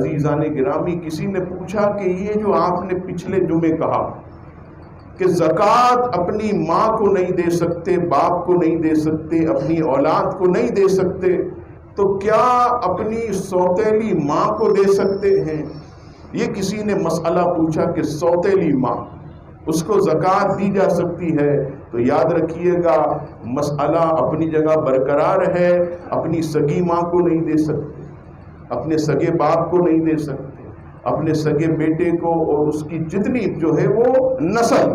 عزیزان گرامی کسی نے پوچھا کہ یہ جو آپ نے پچھلے جمعے کہا کہ زکوٰۃ اپنی ماں کو نہیں دے سکتے، باپ کو نہیں دے سکتے، اپنی اولاد کو نہیں دے سکتے، تو کیا اپنی سوتیلی ماں کو دے سکتے ہیں؟ یہ کسی نے مسئلہ پوچھا کہ سوتیلی ماں اس کو زکوٰۃ دی جا سکتی ہے؟ تو یاد رکھیے گا مسئلہ اپنی جگہ برقرار ہے۔ اپنی سگی ماں کو نہیں دے سکتے، اپنے سگے باپ کو نہیں دے سکتے، اپنے سگے بیٹے کو اور اس کی جتنی جو ہے وہ نسل،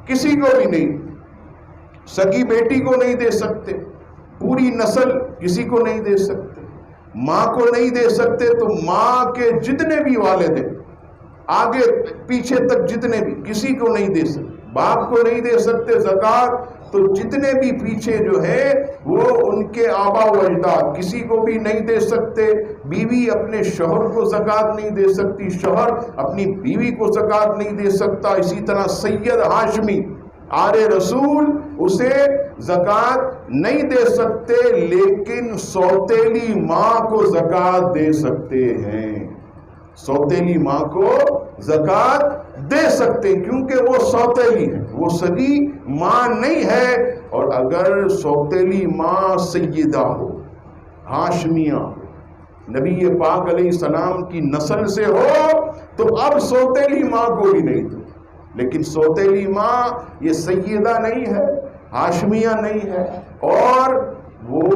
کسی کو بھی نہیں، سگی بیٹی کو نہیں دے سکتے، پوری نسل کسی کو نہیں دے سکتے، ماں کو نہیں دے سکتے تو ماں کے جتنے بھی والد ہیں آگے پیچھے تک جتنے بھی، کسی کو نہیں دے سکتے، باپ کو نہیں دے سکتے زکوٰۃ، تو جتنے بھی پیچھے جو ہے وہ ان کے آبا و اجداد کسی کو بھی نہیں دے سکتے۔ بیوی اپنے شوہر کو زکوٰۃ نہیں دے سکتی، شوہر اپنی بیوی کو زکوٰۃ نہیں دے سکتا۔ اسی طرح سید ہاشمی آل رسول اسے زکوٰۃ نہیں دے سکتے، لیکن سوتیلی ماں کو زکوٰۃ دے سکتے ہیں، سوتیلی ماں کو زکوٰۃ دے سکتے کیونکہ وہ سوتیلی ہے، وہ سگی ماں نہیں ہے۔ اور اگر سوتیلی ماں سیدہ ہو، ہاشمیہ ہو، نبی پاک علیہ السلام کی نسل سے ہو، تو اب سوتیلی ماں کو بھی نہیں دو۔ لیکن سوتیلی ماں یہ سیدہ نہیں ہے، ہاشمیہ نہیں ہے، اور وہ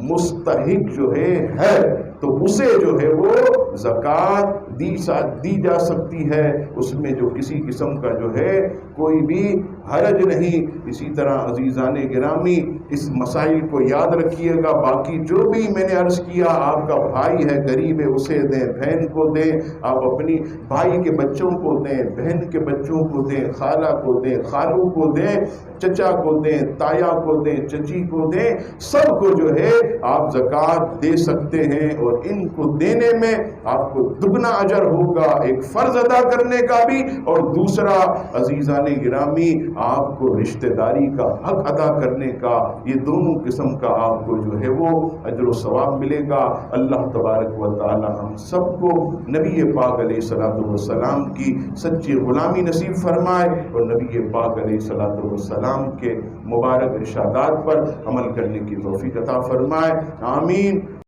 مستحق جو ہے تو اسے جو ہے وہ زکوٰۃ دی جا سکتی ہے، اس میں جو کسی قسم کا جو ہے کوئی بھی حرج نہیں۔ اسی طرح عزیزان گرامی اس مسائل کو یاد رکھیے گا۔ باقی جو بھی میں نے عرض کیا، آپ کا بھائی ہے غریب ہے اسے دیں، بہن کو دیں، آپ اپنی بھائی کے بچوں کو دیں، بہن کے بچوں کو دیں، خالہ کو دیں، خالو کو دیں، چچا کو دیں، تایا کو دیں، چچی کو دیں، سب کو جو ہے آپ زکوٰۃ دے سکتے ہیں، اور ان کو دینے میں آپ کو دگنا اجر ہوگا، ایک فرض ادا کرنے کا بھی، اور دوسرا عزیزان گرامی آپ کو رشتہ داری کا حق ادا کرنے کا، یہ دونوں قسم کا آپ کو جو ہے وہ اجر و ثواب ملے گا۔ اللہ تبارک و تعالی ہم سب کو نبی پاک علیہ الصلوۃ والسلام کی سچی غلامی نصیب فرمائے، اور نبی پاک علیہ الصلوۃ والسلام کے مبارک ارشادات پر عمل کرنے کی توفیق عطا فرمائے، آمین۔